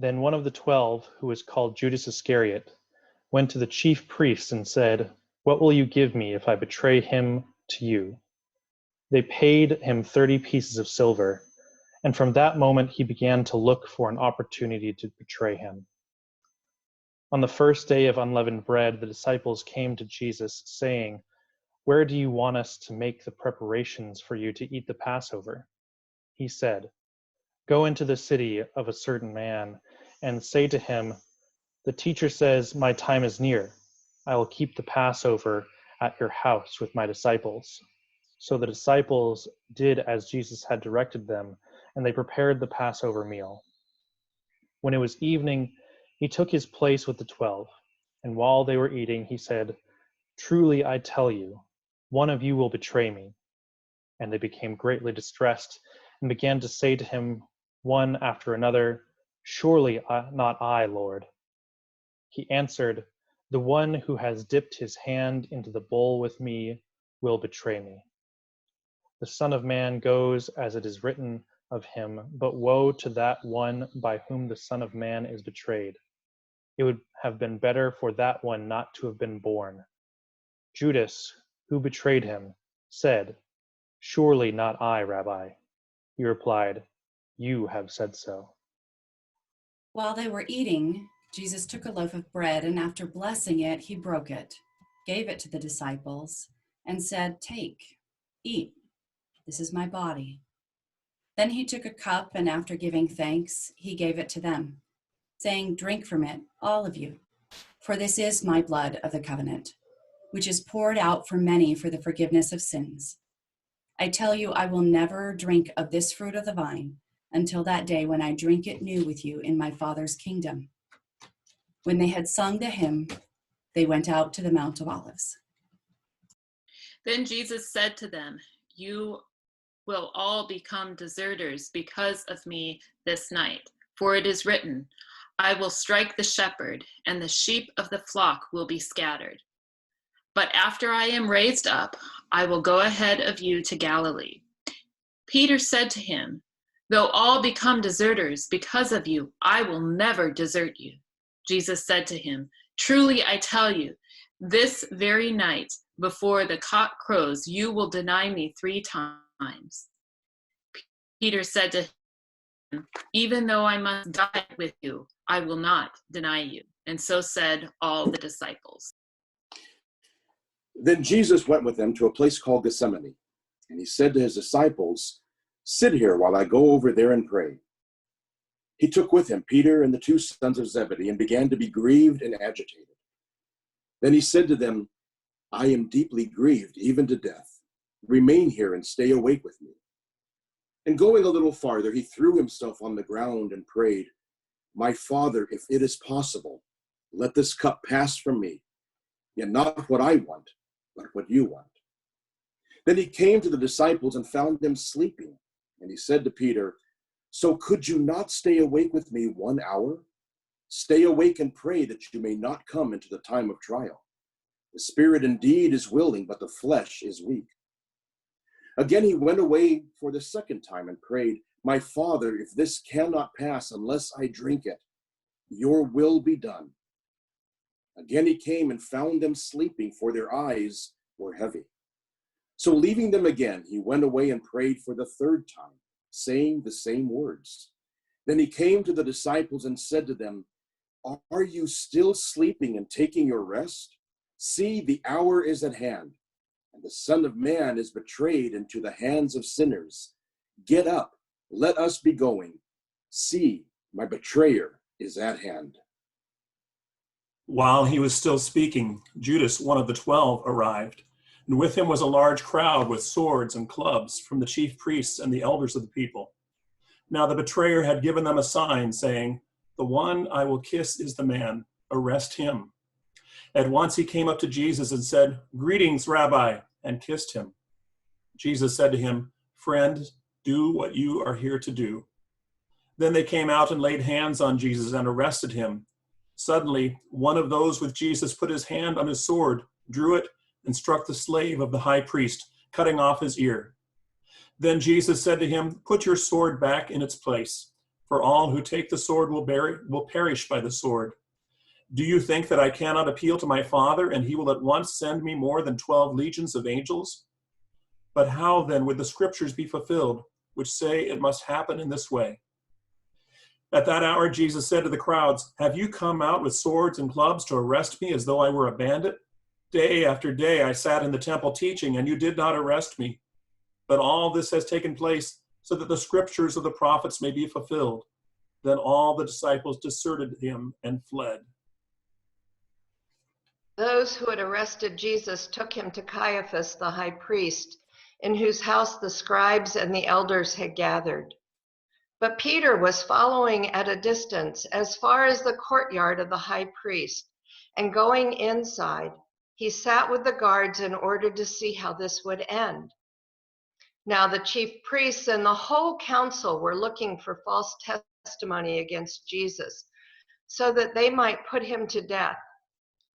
Then one of the 12, who was called Judas Iscariot, went to the chief priests and said, "What will you give me if I betray him to you?" They paid him 30 pieces of silver, and from that moment he began to look for an opportunity to betray him. On the first day of unleavened bread, the disciples came to Jesus, saying, "Where do you want us to make the preparations for you to eat the Passover?" He said, "Go into the city of a certain man and say to him, 'The teacher says, my time is near. I will keep the Passover at your house with my disciples.'" So the disciples did as Jesus had directed them, and they prepared the Passover meal. When it was evening, he took his place with the 12, and while they were eating, he said, "Truly I tell you, one of you will betray me." And they became greatly distressed and began to say to him one after another, "Surely not I, Lord." He answered, "The one who has dipped his hand into the bowl with me will betray me. The Son of Man goes as it is written of him, but woe to that one by whom the Son of Man is betrayed. It would have been better for that one not to have been born." Judas, who betrayed him, said, "Surely not I, Rabbi." He replied, "You have said so." While they were eating, Jesus took a loaf of bread, and after blessing it, he broke it, gave it to the disciples, and said, "Take, eat. This is my body." Then he took a cup, and after giving thanks, he gave it to them, saying, "Drink from it, all of you, for this is my blood of the covenant, which is poured out for many for the forgiveness of sins. I tell you, I will never drink of this fruit of the vine until that day when I drink it new with you in my Father's kingdom." When they had sung the hymn, they went out to the Mount of Olives. Then Jesus said to them, "You will all become deserters because of me this night. For it is written, I will strike the shepherd, and the sheep of the flock will be scattered. But after I am raised up, I will go ahead of you to Galilee." Peter said to him, "Though all become deserters because of you, I will never desert you." Jesus said to him, "Truly I tell you, this very night, before the cock crows, you will deny me 3 times. Peter said to him, "Even though I must die with you, I will not deny you." And so said all the disciples. Then Jesus went with them to a place called Gethsemane, and he said to his disciples, "Sit here while I go over there and pray." He took with him Peter and the 2 sons of Zebedee and began to be grieved and agitated. Then he said to them, "I am deeply grieved, even to death. Remain here and stay awake with me." And going a little farther, he threw himself on the ground and prayed, "My Father, if it is possible, let this cup pass from me, yet not what I want, but what you want." Then he came to the disciples and found them sleeping. And he said to Peter, "So could you not stay awake with me 1 hour? Stay awake and pray that you may not come into the time of trial. The spirit indeed is willing, but the flesh is weak." Again he went away for the second time and prayed, "My Father, if this cannot pass unless I drink it, your will be done." Again he came and found them sleeping, for their eyes were heavy. So leaving them again, he went away and prayed for the 3rd time, saying the same words. Then he came to the disciples and said to them, "Are you still sleeping and taking your rest? See, the hour is at hand, and the Son of Man is betrayed into the hands of sinners. Get up, let us be going. See, my betrayer is at hand." While he was still speaking, Judas, one of the 12, arrived, and with him was a large crowd with swords and clubs from the chief priests and the elders of the people. Now the betrayer had given them a sign, saying, "The one I will kiss is the man. Arrest him." At once he came up to Jesus and said, "Greetings, Rabbi," and kissed him. Jesus said to him, "Friend, do what you are here to do." Then they came out and laid hands on Jesus and arrested him. Suddenly, one of those with Jesus put his hand on his sword, drew it, and struck the slave of the high priest, cutting off his ear. Then Jesus said to him, "Put your sword back in its place, for all who take the sword will perish by the sword. Do you think that I cannot appeal to my Father, and he will at once send me more than 12 legions of angels? But how then would the scriptures be fulfilled, which say it must happen in this way?" At that hour, Jesus said to the crowds, "Have you come out with swords and clubs to arrest me as though I were a bandit? Day after day I sat in the temple teaching, and you did not arrest me. But all this has taken place so that the scriptures of the prophets may be fulfilled." Then all the disciples deserted him and fled. Those who had arrested Jesus took him to Caiaphas, the high priest, in whose house the scribes and the elders had gathered. But Peter was following at a distance as far as the courtyard of the high priest, and going inside, he sat with the guards in order to see how this would end. Now the chief priests and the whole council were looking for false testimony against Jesus, so that they might put him to death.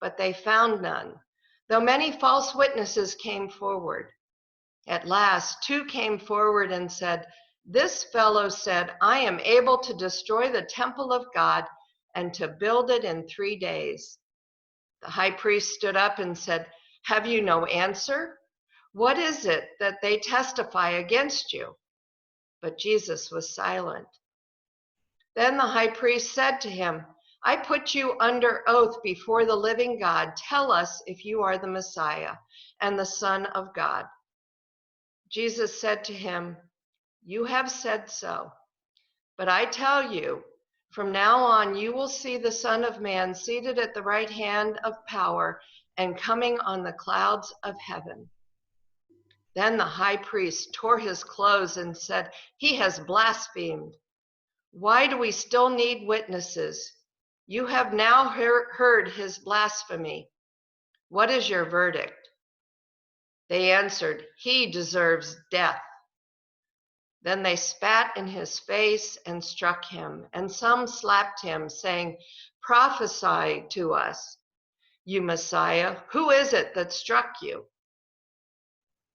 But they found none, though many false witnesses came forward. At last, 2 came forward and said, "This fellow said, 'I am able to destroy the temple of God and to build it in 3 days.'" The high priest stood up and said, "Have you no answer? What is it that they testify against you?" But Jesus was silent. Then the high priest said to him, "I put you under oath before the living God. Tell us if you are the Messiah and the Son of God." Jesus said to him, "You have said so. But I tell you, from now on you will see the Son of Man seated at the right hand of power and coming on the clouds of heaven." Then the high priest tore his clothes and said, "He has blasphemed. Why do we still need witnesses? You have now heard his blasphemy. What is your verdict?" They answered, "He deserves death." Then they spat in his face and struck him, and some slapped him, saying, "Prophesy to us, you Messiah. Who is it that struck you?"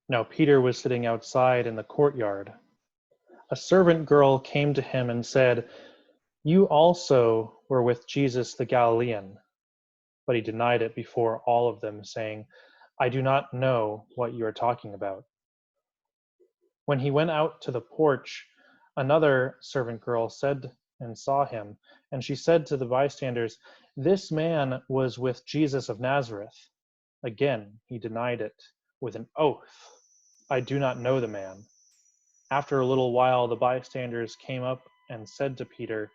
Now Peter was sitting outside in the courtyard. A servant girl came to him and said, "You also were with Jesus the Galilean." But he denied it before all of them, saying, "I do not know what you are talking about." When he went out to the porch, another servant girl said and saw him, and she said to the bystanders, "This man was with Jesus of Nazareth." Again, he denied it with an oath, "I do not know the man." After a little while, the bystanders came up and said to Peter,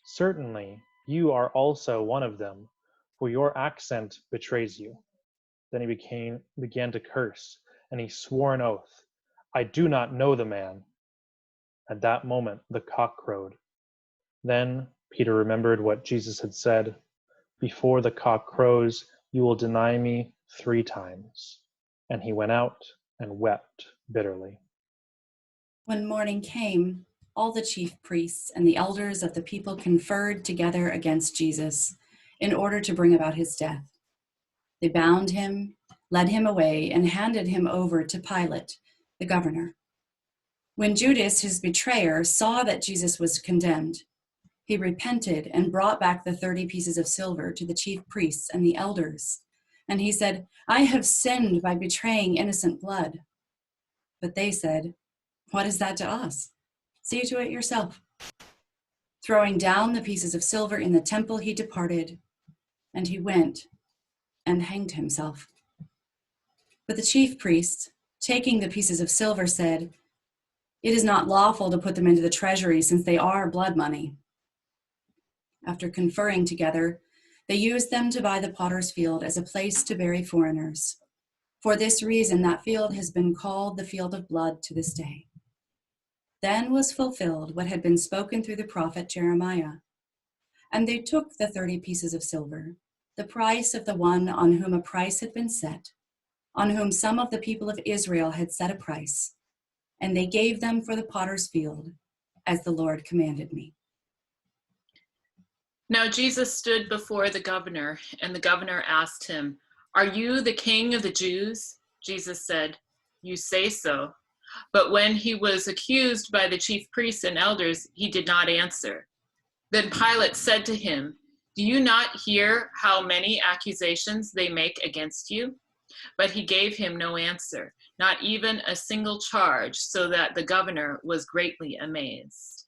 "Certainly, you are also one of them, for your accent betrays you." Then he began to curse, and he swore an oath, "I do not know the man." At that moment, the cock crowed. Then Peter remembered what Jesus had said, "Before the cock crows, you will deny me 3 times." And he went out and wept bitterly. When morning came, all the chief priests and the elders of the people conferred together against Jesus in order to bring about his death. They bound him, led him away, and handed him over to Pilate, the governor. When Judas, his betrayer, saw that Jesus was condemned, he repented and brought back the 30 pieces of silver to the chief priests and the elders. And he said, "I have sinned by betraying innocent blood." But they said, "What is that to us? See to it yourself." Throwing down the pieces of silver in the temple, he departed, and he went and hanged himself. But the chief priests, taking the pieces of silver, said, "It is not lawful to put them into the treasury, since they are blood money." After conferring together, they used them to buy the potter's field as a place to bury foreigners. For this reason, that field has been called the field of blood to this day. Then was fulfilled what had been spoken through the prophet Jeremiah. And they took the 30 pieces of silver, the price of the one on whom a price had been set, on whom some of the people of Israel had set a price, and they gave them for the potter's field, as the Lord commanded me. Now Jesus stood before the governor, and the governor asked him, "Are you the king of the Jews?" Jesus said, "You say so." But when he was accused by the chief priests and elders, he did not answer. Then Pilate said to him, "Do you not hear how many accusations they make against you?" But he gave him no answer, not even a single charge, so that the governor was greatly amazed.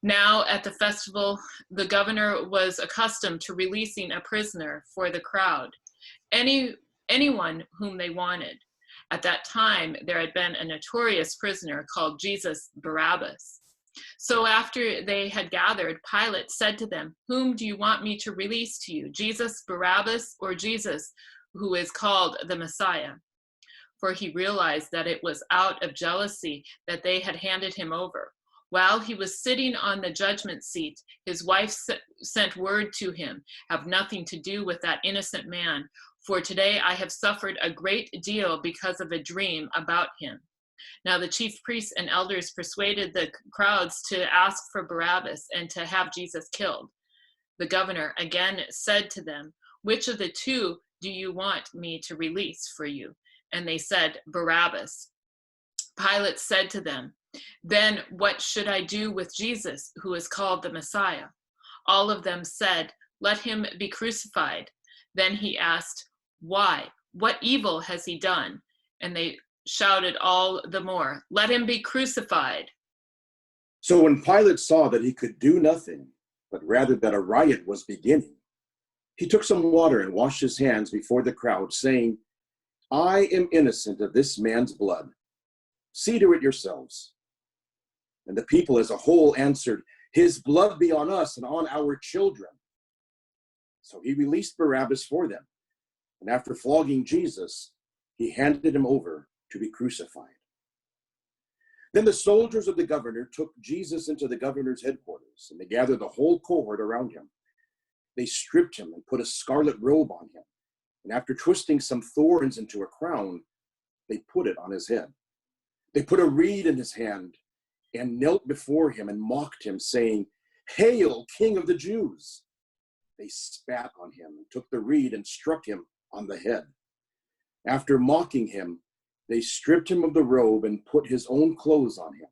Now at the festival, the governor was accustomed to releasing a prisoner for the crowd, anyone whom they wanted. At that time, there had been a notorious prisoner called Jesus Barabbas. So after they had gathered, Pilate said to them, "Whom do you want me to release to you, Jesus Barabbas or Jesus, who is called the Messiah?" For he realized that it was out of jealousy that they had handed him over. While he was sitting on the judgment seat, his wife sent word to him, "Have nothing to do with that innocent man, for today I have suffered a great deal because of a dream about him." Now the chief priests and elders persuaded the crowds to ask for Barabbas and to have Jesus killed. The governor again said to them, "Which of the two do you want me to release for you?" And they said, "Barabbas." Pilate said to them, "Then what should I do with Jesus, who is called the Messiah?" All of them said, "Let him be crucified." Then he asked, "Why? What evil has he done?" And they shouted all the more, "Let him be crucified." So when Pilate saw that he could do nothing, but rather that a riot was beginning, he took some water and washed his hands before the crowd, saying, "I am innocent of this man's blood. See to it yourselves." And the people as a whole answered, "His blood be on us and on our children." So he released Barabbas for them, and after flogging Jesus, he handed him over to be crucified. Then the soldiers of the governor took Jesus into the governor's headquarters, and they gathered the whole cohort around him. They stripped him and put a scarlet robe on him, and after twisting some thorns into a crown, they put it on his head. They put a reed in his hand and knelt before him and mocked him, saying, "Hail, King of the Jews!" They spat on him and took the reed and struck him on the head. After mocking him, they stripped him of the robe and put his own clothes on him.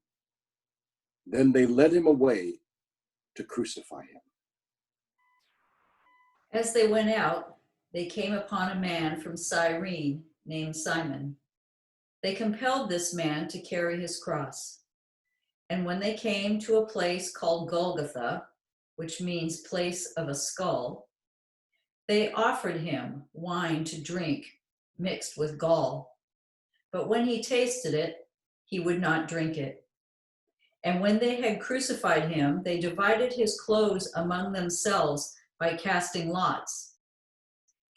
Then they led him away to crucify him. As they went out, they came upon a man from Cyrene named Simon. They compelled this man to carry his cross. And when they came to a place called Golgotha, which means place of a skull, they offered him wine to drink mixed with gall. But when he tasted it, he would not drink it. And when they had crucified him, they divided his clothes among themselves by casting lots.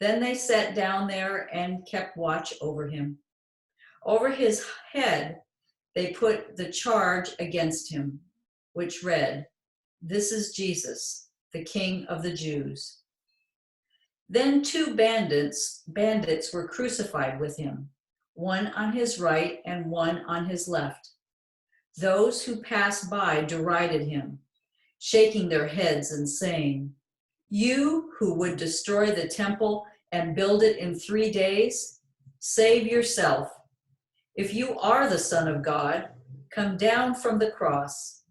Then they sat down there and kept watch over him. Over his head, they put the charge against him, which read, "This is Jesus, the King of the Jews." Then two bandits were crucified with him, one on his right and one on his left. Those who passed by derided him, shaking their heads and saying, "You who would destroy the temple and build it in 3 days, save yourself. If you are the Son of God, come down from the cross."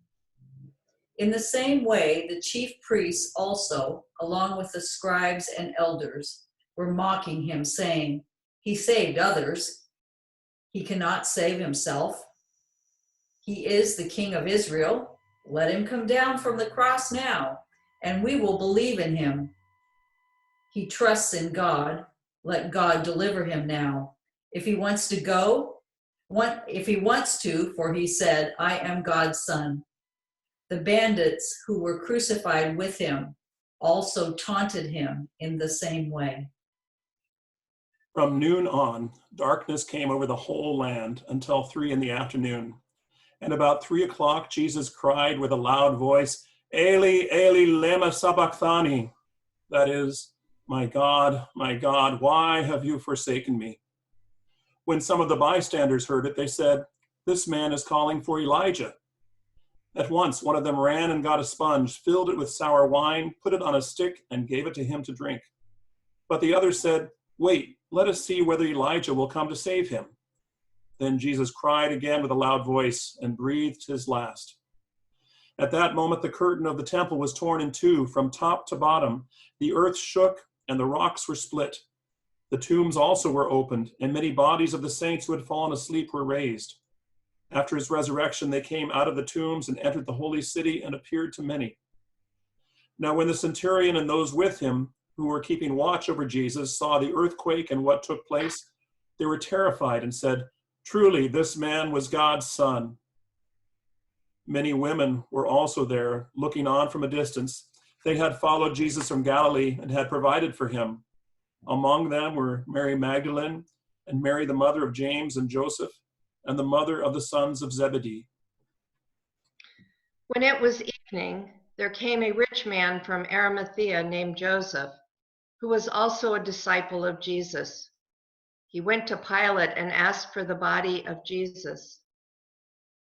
In the same way, the chief priests also, along with the scribes and elders, were mocking him, saying, "He saved others. He cannot save himself. He is the King of Israel. Let him come down from the cross now, and we will believe in him. He trusts in God. Let God deliver him now. If he wants to, for he said, 'I am God's son.'" The bandits who were crucified with him also taunted him in the same way. From noon on, darkness came over the whole land until 3 p.m. And about 3:00, Jesus cried with a loud voice, "Eli, Eli, lema sabachthani?" That is, my God, why have you forsaken me?" When some of the bystanders heard it, they said, "This man is calling for Elijah." At once, one of them ran and got a sponge, filled it with sour wine, put it on a stick, and gave it to him to drink. But the others said, "Wait, let us see whether Elijah will come to save him." Then Jesus cried again with a loud voice and breathed his last. At that moment, the curtain of the temple was torn in two from top to bottom. The earth shook and the rocks were split. The tombs also were opened, and many bodies of the saints who had fallen asleep were raised. After his resurrection, they came out of the tombs and entered the holy city and appeared to many. Now, when the centurion and those with him who were keeping watch over Jesus saw the earthquake and what took place, they were terrified and said, "Truly, this man was God's son." Many women were also there, looking on from a distance. They had followed Jesus from Galilee and had provided for him. Among them were Mary Magdalene and Mary, the mother of James and Joseph, and the mother of the sons of Zebedee. When it was evening, there came a rich man from Arimathea named Joseph, who was also a disciple of Jesus. He went to Pilate and asked for the body of Jesus.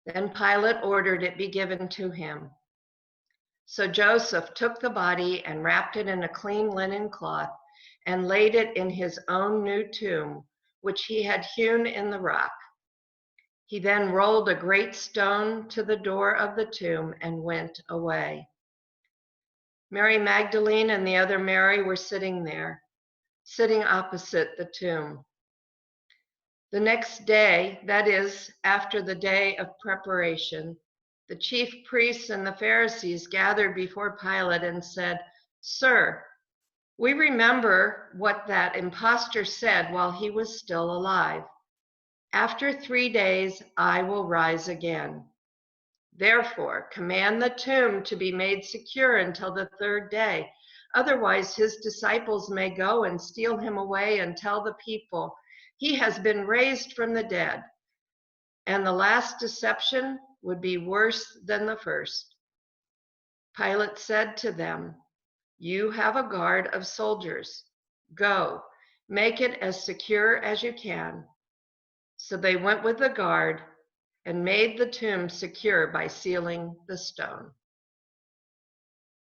Then Pilate ordered it be given to him. So Joseph took the body and wrapped it in a clean linen cloth and laid it in his own new tomb, which he had hewn in the rock. He then rolled a great stone to the door of the tomb and went away. Mary Magdalene and the other Mary were sitting there, sitting opposite the tomb. The next day, that is, after the day of preparation, the chief priests and the Pharisees gathered before Pilate and said, "Sir, we remember what that impostor said while he was still alive. After 3 days, I will rise again. Therefore, command the tomb to be made secure until the 3rd day. Otherwise, his disciples may go and steal him away and tell the people, 'He has been raised from the dead.' And the last deception would be worse than the first." Pilate said to them, "You have a guard of soldiers. Go, make it as secure as you can." So they went with the guard and made the tomb secure by sealing the stone.